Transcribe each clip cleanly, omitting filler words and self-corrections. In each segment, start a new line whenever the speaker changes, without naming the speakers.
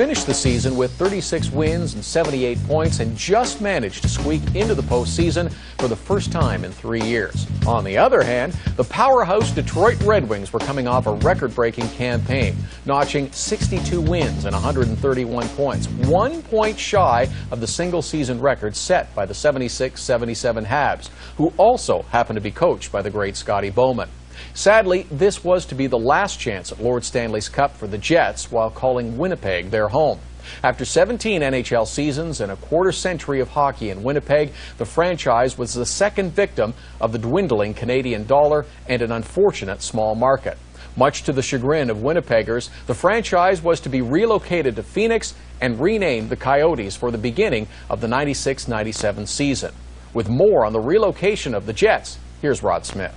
finished the season with 36 wins and 78 points and just managed to squeak into the postseason for the first time in 3 years. On the other hand, the powerhouse Detroit Red Wings were coming off a record-breaking campaign, notching 62 wins and 131 points, 1 point shy of the single-season record set by the 76-77 Habs, who also happened to be coached by the great Scotty Bowman. Sadly, this was to be the last chance at Lord Stanley's Cup for the Jets while calling Winnipeg their home. After 17 NHL seasons and a quarter-century of hockey in Winnipeg, the franchise was the second victim of the dwindling Canadian dollar and an unfortunate small market. Much to the chagrin of Winnipeggers, the franchise was to be relocated to Phoenix and renamed the Coyotes for the beginning of the 96-97 season. With more on the relocation of the Jets, here's Rod Smith.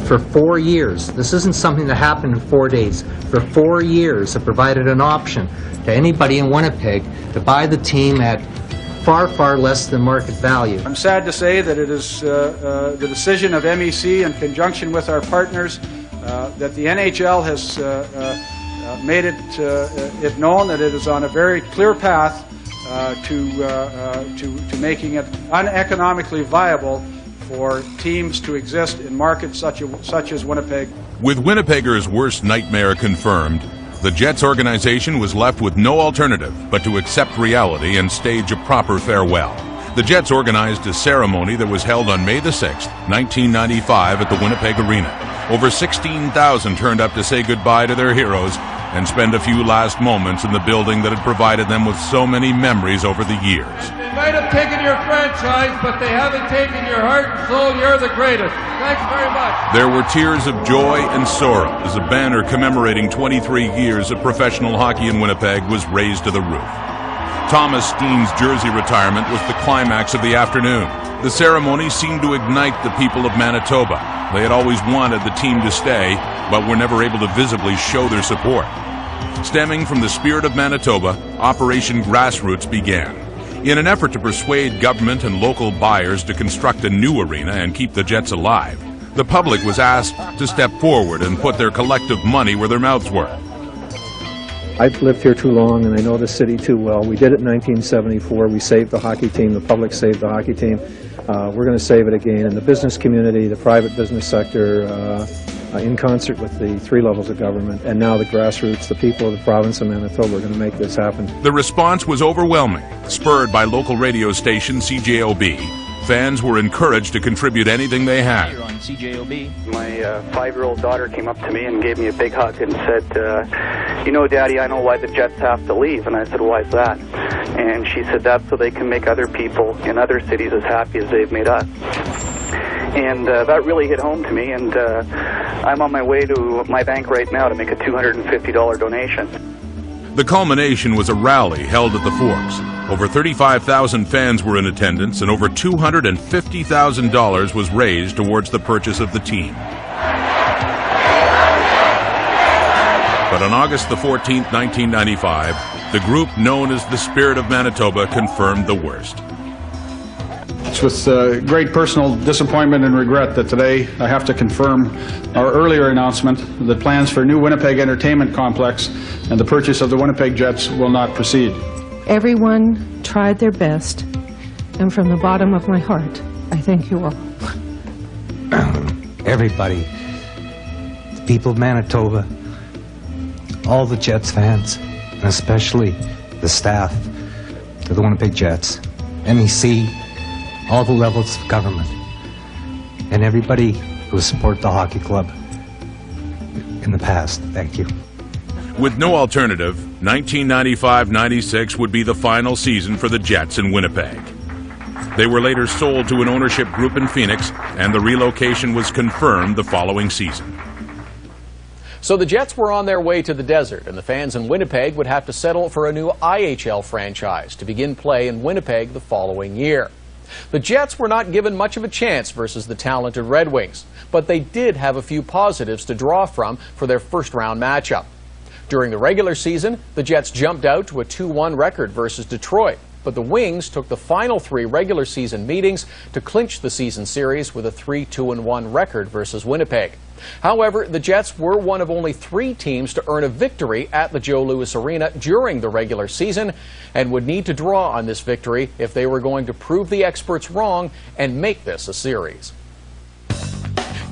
For 4 years, this isn't something that happened in 4 days. For 4 years, it provided an option to anybody in Winnipeg to buy the team at far, far less than market value.
I'm sad to say that it is the decision of MEC in conjunction with our partners that the NHL has made it known that it is on a very clear path to making it uneconomically viable for teams to exist in markets such as Winnipeg. With
Winnipeggers' worst nightmare confirmed, the Jets organization was left with no alternative but to accept reality and stage a proper farewell. The Jets organized a ceremony that was held on May the 6th, 1995 at the Winnipeg Arena. Over 16,000 turned up to say goodbye to their heroes and spend a few last moments in the building that had provided them with so many memories over the years.
They might have taken your franchise, but they haven't taken your heart and soul. You're the greatest. Thanks very much.
There were tears of joy and sorrow as a banner commemorating 23 years of professional hockey in Winnipeg was raised to the roof. Thomas Steen's jersey retirement was the climax of the afternoon. The ceremony seemed to ignite the people of Manitoba. They had always wanted the team to stay, but were never able to visibly show their support. Stemming from the spirit of Manitoba, Operation Grassroots began. In an effort to persuade government and local buyers to construct a new arena and keep the Jets alive, the public was asked to step forward and put their collective money where their mouths were.
I've lived here too long and I know the city too well. We did it in 1974. We saved the hockey team. The public saved the hockey team. We're going to save it again. And the business community, the private business sector, in concert with the 3 levels of government, and now the grassroots, the people of the province of Manitoba are going to make this happen.
The response was overwhelming. Spurred by local radio station CJOB, fans were encouraged to contribute anything they had.
On CJOB. My 5-year-old daughter came up to me and gave me a big hug and said, you know, Daddy, I know why the Jets have to leave. And I said, why is that? And she said, that's so they can make other people in other cities as happy as they've made us. And that really hit home to me, and I'm on my way to my bank right now to make a $250 donation.
The culmination was a rally held at the Forks. Over 35,000 fans were in attendance, and over $250,000 was raised towards the purchase of the team. But on August the 14th, 1995, the group known as the Spirit of Manitoba confirmed the worst.
It's with great personal disappointment and regret that today I have to confirm our earlier announcement that plans for a new Winnipeg entertainment complex and the purchase of the Winnipeg Jets will not proceed.
Everyone tried their best, and from the bottom of my heart, I thank you all.
Everybody, the people of Manitoba, all the Jets fans, and especially the staff of the Winnipeg Jets, MEC, all the levels of government, and everybody who supported the hockey club in the past. Thank you.
With no alternative, 1995-96 would be the final season for the Jets in Winnipeg. They were later sold to an ownership group in Phoenix, and the relocation was confirmed the following season.
So the Jets were on their way to the desert, and the fans in Winnipeg would have to settle for a new IHL franchise to begin play in Winnipeg the following year. The Jets were not given much of a chance versus the talented Red Wings, but they did have a few positives to draw from for their first-round matchup. During the regular season, the Jets jumped out to a 2-1 record versus Detroit, but the Wings took the final 3 regular season meetings to clinch the season series with a 3-2-1 record versus Winnipeg. However, the Jets were one of only 3 teams to earn a victory at the Joe Louis Arena during the regular season and would need to draw on this victory if they were going to prove the experts wrong and make this a series.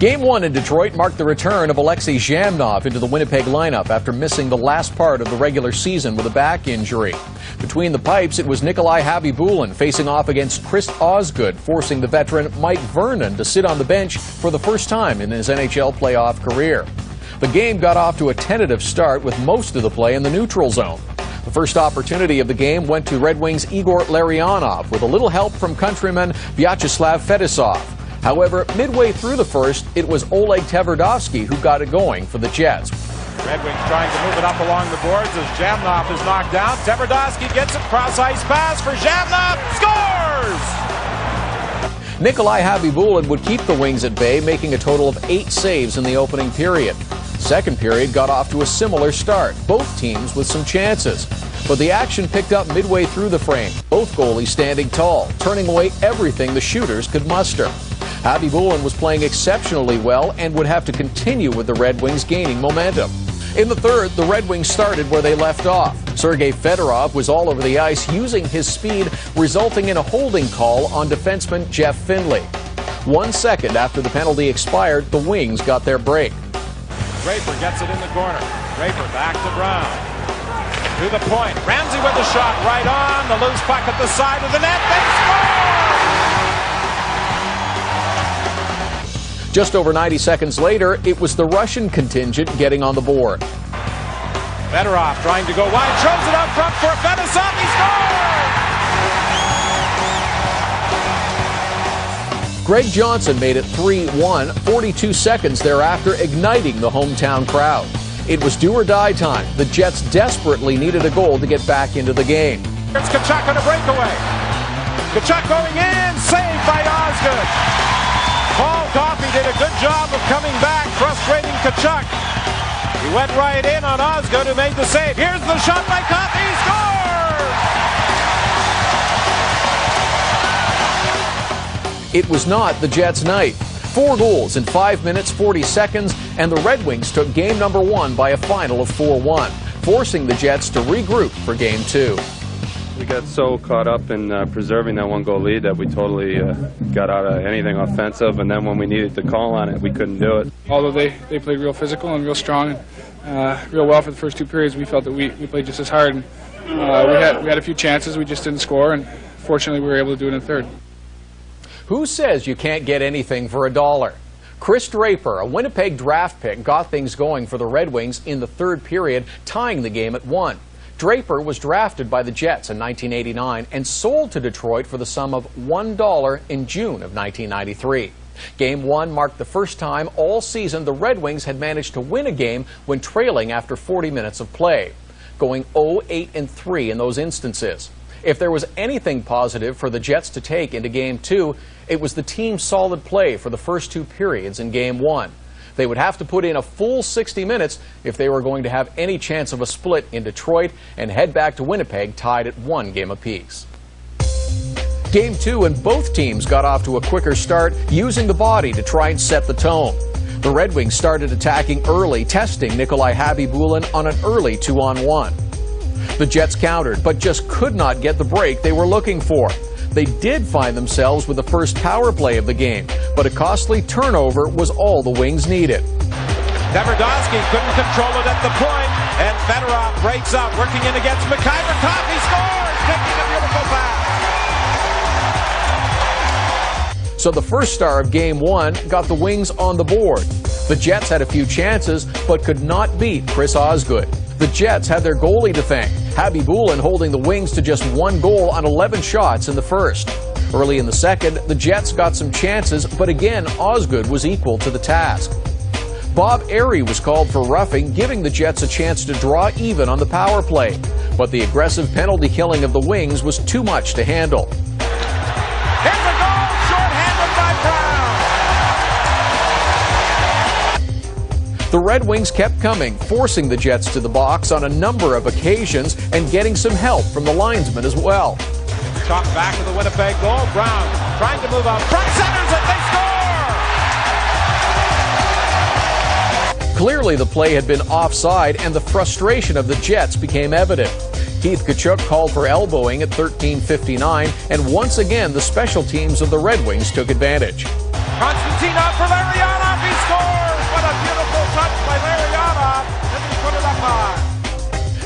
Game 1 in Detroit marked the return of Alexei Zhamnov into the Winnipeg lineup after missing the last part of the regular season with a back injury. Between the pipes, it was Nikolai Khabibulin facing off against Chris Osgood, forcing the veteran Mike Vernon to sit on the bench for the first time in his NHL playoff career. The game got off to a tentative start with most of the play in the neutral zone. The first opportunity of the game went to Red Wings' Igor Larionov with a little help from countryman Vyacheslav Fedosov. However, midway through the first, it was Oleg Tverdovsky who got it going for the Jets.
Red Wings trying to move it up along the boards as Zhamnov is knocked down. Tverdovsky gets it, cross-ice pass for Zhamnov, scores!
Nikolai Khabibulin would keep the Wings at bay, making a total of 8 saves in the opening period. The second period got off to a similar start, both teams with some chances. But the action picked up midway through the frame, both goalies standing tall, turning away everything the shooters could muster. Khabibulin was playing exceptionally well and would have to continue with the Red Wings gaining momentum. In the third, the Red Wings started where they left off. Sergei Fedorov was all over the ice using his speed, resulting in a holding call on defenseman Jeff Finley. 1 second after the penalty expired, the Wings got their break.
Draper gets it in the corner. Draper back to Brown. To the point. Ramsey with the shot right on. The loose puck at the side of the net. They score!
Just over 90 seconds later, it was the Russian contingent getting on the board.
Fedorov trying to go wide. Throws it up front for Fedosov. He scores!
Greg Johnson made it 3-1, 42 seconds thereafter, igniting the hometown crowd. It was do-or-die time. The Jets desperately needed a goal to get back into the game.
Here's Tkachuk on a breakaway. Tkachuk going in, saved by Osgood. Paul Coffey did a good job of coming back, frustrating Tkachuk. He went right in on Osgood, who made the save. Here's the shot by Coffey. He scores!
It was not the Jets' night. 4 goals in 5 minutes, 40 seconds, and the Red Wings took game number 1 by a final of 4-1, forcing the Jets to regroup for game 2.
We got so caught up in preserving that 1-goal lead that we totally got out of anything offensive, and then when we needed to call on it, we couldn't do it.
Although they played real physical and real strong and real well for the first 2 periods, we felt that we played just as hard. And, we had a few chances, we just didn't score, and fortunately we were able to do it in the third.
Who says you can't get anything for $1? Chris Draper, a Winnipeg draft pick, got things going for the Red Wings in the third period, tying the game at 1. Draper was drafted by the Jets in 1989 and sold to Detroit for the sum of $1 in June of 1993. Game 1 marked the first time all season the Red Wings had managed to win a game when trailing after 40 minutes of play, going 0-8-3 in those instances. If there was anything positive for the Jets to take into Game 2, it was the team's solid play for the first 2 periods in Game 1. They would have to put in a full 60 minutes if they were going to have any chance of a split in Detroit and head back to Winnipeg tied at 1 game apiece. Game 2, and both teams got off to a quicker start, using the body to try and set the tone. The Red Wings started attacking early, testing Nikolai Khabibulin on an early 2-on-1. The Jets countered, but just could not get the break they were looking for. They did find themselves with the first power play of the game, but a costly turnover was all the Wings needed.
Tverdovsky couldn't control it at the point, and Fedorov breaks out, working in against McIver. Coffey scores, taking a beautiful pass.
So the first star of Game 1 got the Wings on the board. The Jets had a few chances, but could not beat Chris Osgood. The Jets had their goalie to thank, Khabibulin holding the Wings to just 1 goal on 11 shots in the first. Early in the second, the Jets got some chances, but again, Osgood was equal to the task. Bob Airey was called for roughing, giving the Jets a chance to draw even on the power play. But the aggressive penalty killing of the Wings was too much to handle.
Here's a goal, short-handed by Brown.
The Red Wings kept coming, forcing the Jets to the box on a number of occasions and getting some help from the linesmen as well.
Top back of the Winnipeg goal. Brown trying to move out front, centers it, they score!
Clearly, the play had been offside, and the frustration of the Jets became evident. Keith Tkachuk called for elbowing at 13:59, and once again, the special teams of the Red Wings took advantage.
Konstantinov for Larionov. He scores! What a beautiful touch by Larionov. And he put it up high.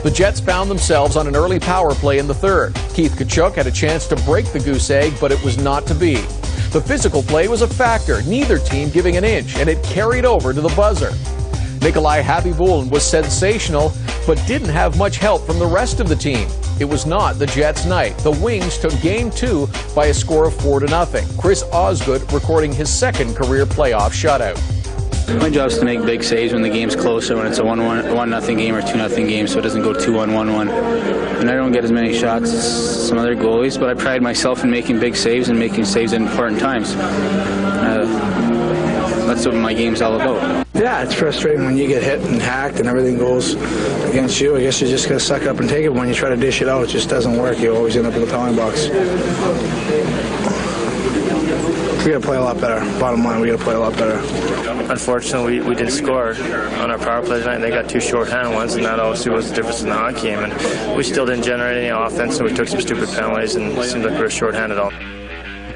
The Jets found themselves on an early power play in the third. Keith Tkachuk had a chance to break the goose egg, but it was not to be. The physical play was a factor, neither team giving an inch, and it carried over to the buzzer. Nikolai Khabibulin was sensational, but didn't have much help from the rest of the team. It was not the Jets' night. The Wings took Game 2 by a score of 4-0. Chris Osgood recording his second career playoff shutout.
My job is to make big saves when the game's closer, when it's a 1-0 game or 2-0 game, so it doesn't go 2-1, 1-1. And I don't get as many shots as some other goalies, but I pride myself in making big saves and making saves at important times. That's what my game's all about.
Yeah, it's frustrating when you get hit and hacked and everything goes against you. I guess you just got to suck up and take it. When you try to dish it out, it just doesn't work. You always end up in the penalty box. We got to play a lot better. Bottom line, we got to play a lot better.
Unfortunately, we didn't score on our power play tonight. They got 2 shorthanded ones, and that obviously was the difference in the hockey game. And we still didn't generate any offense, so we took some stupid penalties, and it seemed like we were shorthanded all.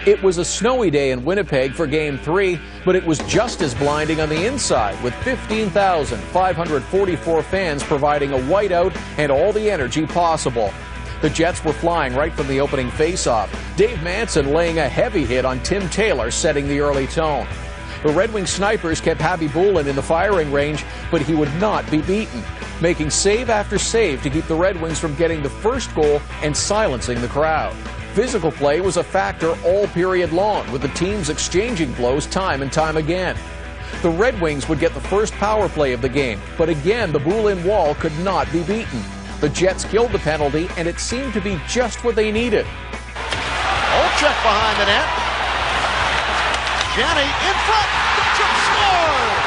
It was a snowy day in Winnipeg for Game 3, but it was just as blinding on the inside, with 15,544 fans providing a whiteout and all the energy possible. The Jets were flying right from the opening faceoff. Dave Manson laying a heavy hit on Tim Taylor, setting the early tone. The Red Wing snipers kept Khabibulin in the firing range, but he would not be beaten, making save after save to keep the Red Wings from getting the first goal and silencing the crowd. Physical play was a factor all period long, with the teams exchanging blows time and time again. The Red Wings would get the first power play of the game, but again the Bulin wall could not be beaten. The Jets killed the penalty, and it seemed to be just what they needed.
Olczyk behind the net. Jenny in front. Tkachuk scores!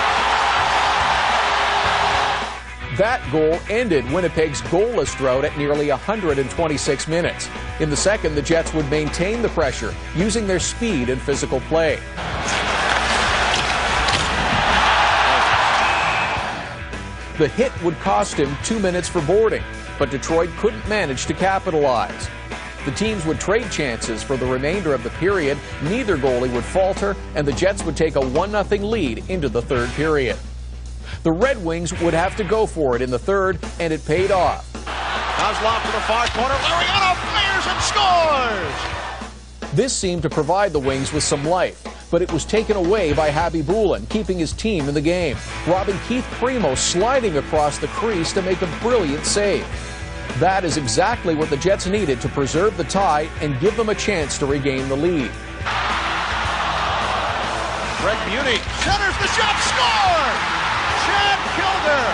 That goal ended Winnipeg's goalless drought at nearly 126 minutes. In the second, the Jets would maintain the pressure, using their speed and physical play. The hit would cost him 2 minutes for boarding, but Detroit couldn't manage to capitalize. The teams would trade chances for the remainder of the period, neither goalie would falter, and the Jets would take a 1-0 lead into the third period. The Red Wings would have to go for it in the third, and it paid off.
Kozlov to the far corner. Larionov fires and scores!
This seemed to provide the Wings with some life, but it was taken away by Khabibulin, keeping his team in the game, robbing Keith Primo sliding across the crease to make a brilliant save. That is exactly what the Jets needed to preserve the tie and give them a chance to regain the lead.
Greg Muni centers the shot, score! Chad Kilder,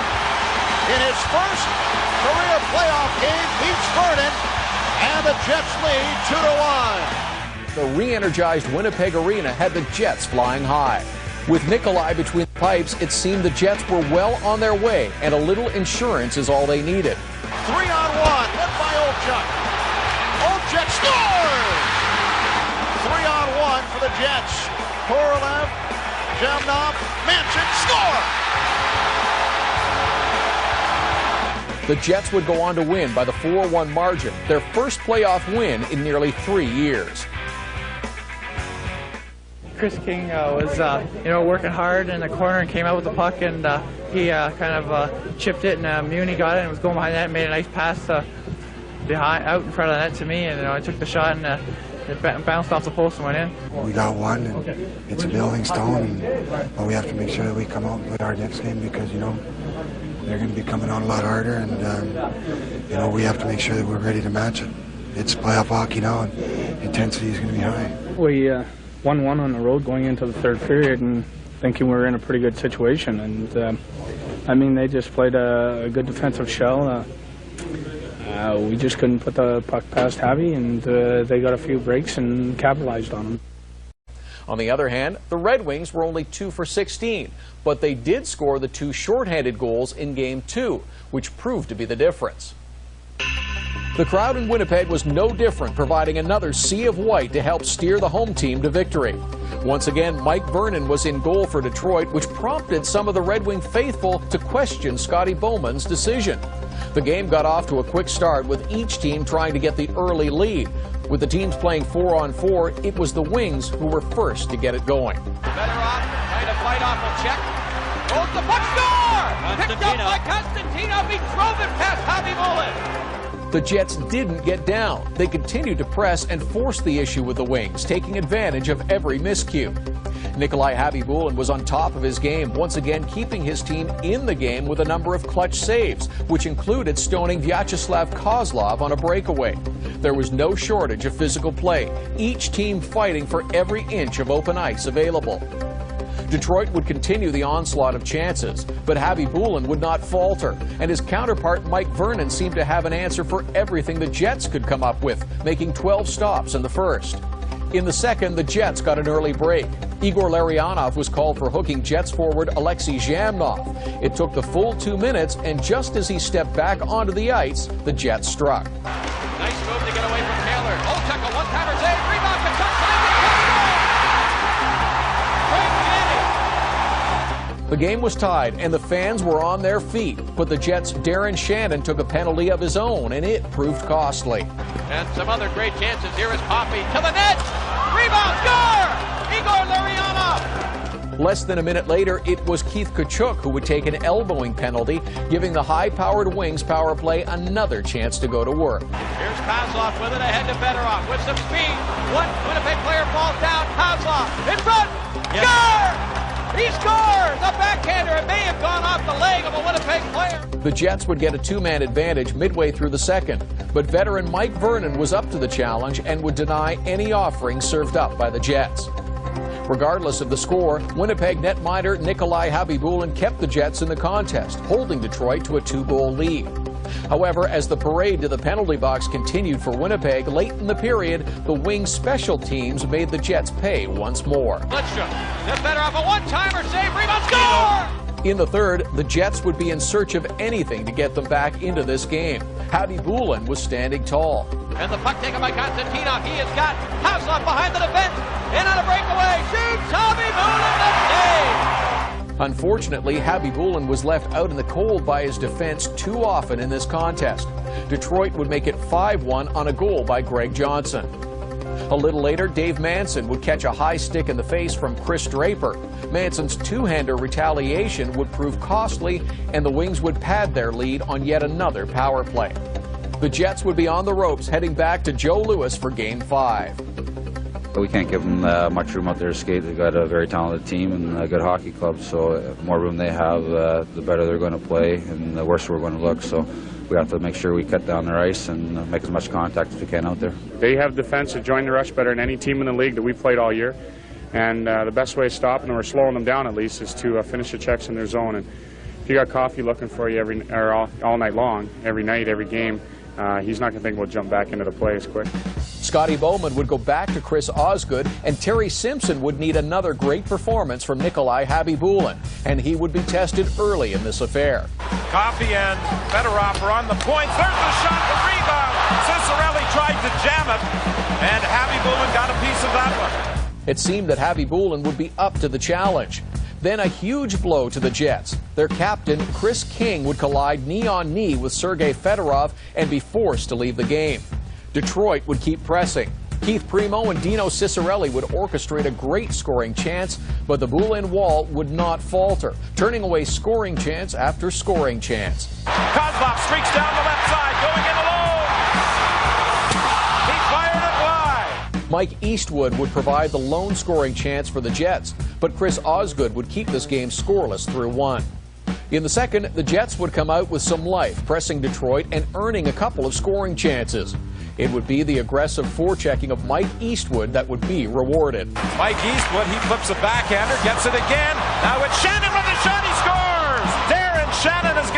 in his first career playoff game, beats Vernon, and the Jets lead 2-1.
The re-energized Winnipeg Arena had the Jets flying high. With Nikolai between the pipes, it seemed the Jets were well on their way, and a little insurance is all they needed.
3-on-1, led by Olczyk. Olczyk scores! 3-on-1 for the Jets. Korolev, Jamnov, Manson score!
The Jets would go on to win by the 4-1 margin, their first playoff win in nearly 3 years.
Chris King was, working hard in the corner and came out with the puck, and he kind of chipped it, and Muni got it and was going behind that and made a nice pass behind, out in front of the net to me, and I took the shot and it bounced off the post and went in.
We got one, and it's a building stone, but we have to make sure that we come out and play our next game because, they're going to be coming on a lot harder, and, we have to make sure that we're ready to match it. It's playoff hockey now, and intensity is going to be high.
We 1-1 on the road going into the third period and thinking we were in a pretty good situation. And, they just played a good defensive shell. We just couldn't put the puck past Javi, and they got a few breaks and capitalized on them.
On the other hand, the Red Wings were only 2 for 16, but they did score the 2 shorthanded goals in Game 2, which proved to be the difference. The crowd in Winnipeg was no different, providing another sea of white to help steer the home team to victory. Once again, Mike Vernon was in goal for Detroit, which prompted some of the Red Wing faithful to question Scotty Bowman's decision. The game got off to a quick start, with each team trying to get the early lead. With the teams playing 4-on-4, it was the Wings who were first to get it going.
Fedorov trying to fight off a check. Goes the puck, score! Picked up by Constantinov. He drove it past Javi Bulin.
The Jets didn't get down. They continued to press and force the issue with the Wings, taking advantage of every miscue. Nikolai Khabibulin was on top of his game, once again keeping his team in the game with a number of clutch saves, which included stoning Vyacheslav Kozlov on a breakaway. There was no shortage of physical play, each team fighting for every inch of open ice available. Detroit would continue the onslaught of chances, but Khabibulin would not falter, and his counterpart Mike Vernon seemed to have an answer for everything the Jets could come up with, making 12 stops in the first. In the second, the Jets got an early break. Igor Larionov was called for hooking Jets forward Alexei Zhamnov. It took the full 2 minutes, and just as he stepped back onto the ice, the Jets struck.
Nice move to get away from Taylor. Olchuk, a one-timer save. Rebound to touchdown.
The game was tied, and the fans were on their feet, but the Jets' Darren Shannon took a penalty of his own, and it proved costly.
And some other great chances. Here is Poppy to the net. Rebound, score! Igor Larionov.
Less than a minute later, it was Keith Tkachuk who would take an elbowing penalty, giving the high-powered Wings power play another chance to go to work.
Here's Kozlov with it ahead to Fedorov with some speed. One Winnipeg player falls down. Kozlov in front. Yes. Score! He scores! A backhander. It may have gone off the leg of a Winnipeg player.
The Jets would get a two-man advantage midway through the second, but veteran Mike Vernon was up to the challenge and would deny any offering served up by the Jets. Regardless of the score, Winnipeg netminder Nikolai Khabibulin kept the Jets in the contest, holding Detroit to a 2-goal lead. However, as the parade to the penalty box continued for Winnipeg, late in the period, the Wings special teams made the Jets pay once more.
Lidstrom, that's better off a one-timer save, rebound, score!
In the third, the Jets would be in search of anything to get them back into this game. Khabibulin was standing tall.
And the puck taken by Konstantinov. He has got Kozlov behind the defense. And on a breakaway, shoots Khabibulin the save!
Unfortunately, Khabibulin was left out in the cold by his defense too often in this contest. Detroit would make it 5-1 on a goal by Greg Johnson. A little later, Dave Manson would catch a high stick in the face from Chris Draper. Manson's two-hander retaliation would prove costly, and the Wings would pad their lead on yet another power play. The Jets would be on the ropes heading back to Joe Louis for Game 5.
We can't give them much room out there to skate. They've got a very talented team and a good hockey club, so the more room they have, the better they're going to play and the worse we're going to look. So we have to make sure we cut down their ice and make as much contact as we can out there.
They have defense that join the rush better than any team in the league that we've played all year. And the best way of stopping them or slowing them down at least is to finish the checks in their zone. And if you got Coffey looking for you all night long, every night, every game, he's not going to think we'll jump back into the play as quick.
Scotty Bowman would go back to Chris Osgood, and Terry Simpson would need another great performance from Nikolai Khabibulin, and he would be tested early in this affair.
Coffey and Fedorov are on the points. There's the shot, the rebound. Cicerelli tried to jam it, and Khabibulin got a piece of that one.
It seemed that Khabibulin would be up to the challenge. Then a huge blow to the Jets. Their captain, Chris King, would collide knee-on-knee with Sergei Fedorov and be forced to leave the game. Detroit would keep pressing. Keith Primo and Dino Cicerelli would orchestrate a great scoring chance, but the Bulin wall would not falter, turning away scoring chance after scoring chance.
Kozlov streaks down the left side, going in alone. He fired it wide.
Mike Eastwood would provide the lone scoring chance for the Jets, but Chris Osgood would keep this game scoreless through one. In the second, the Jets would come out with some life, pressing Detroit and earning a couple of scoring chances. It would be the aggressive forechecking of Mike Eastwood that would be rewarded.
Mike Eastwood, he flips a backhander, gets it again. Now it's Shannon with the shot, he scores! Darren Shannon is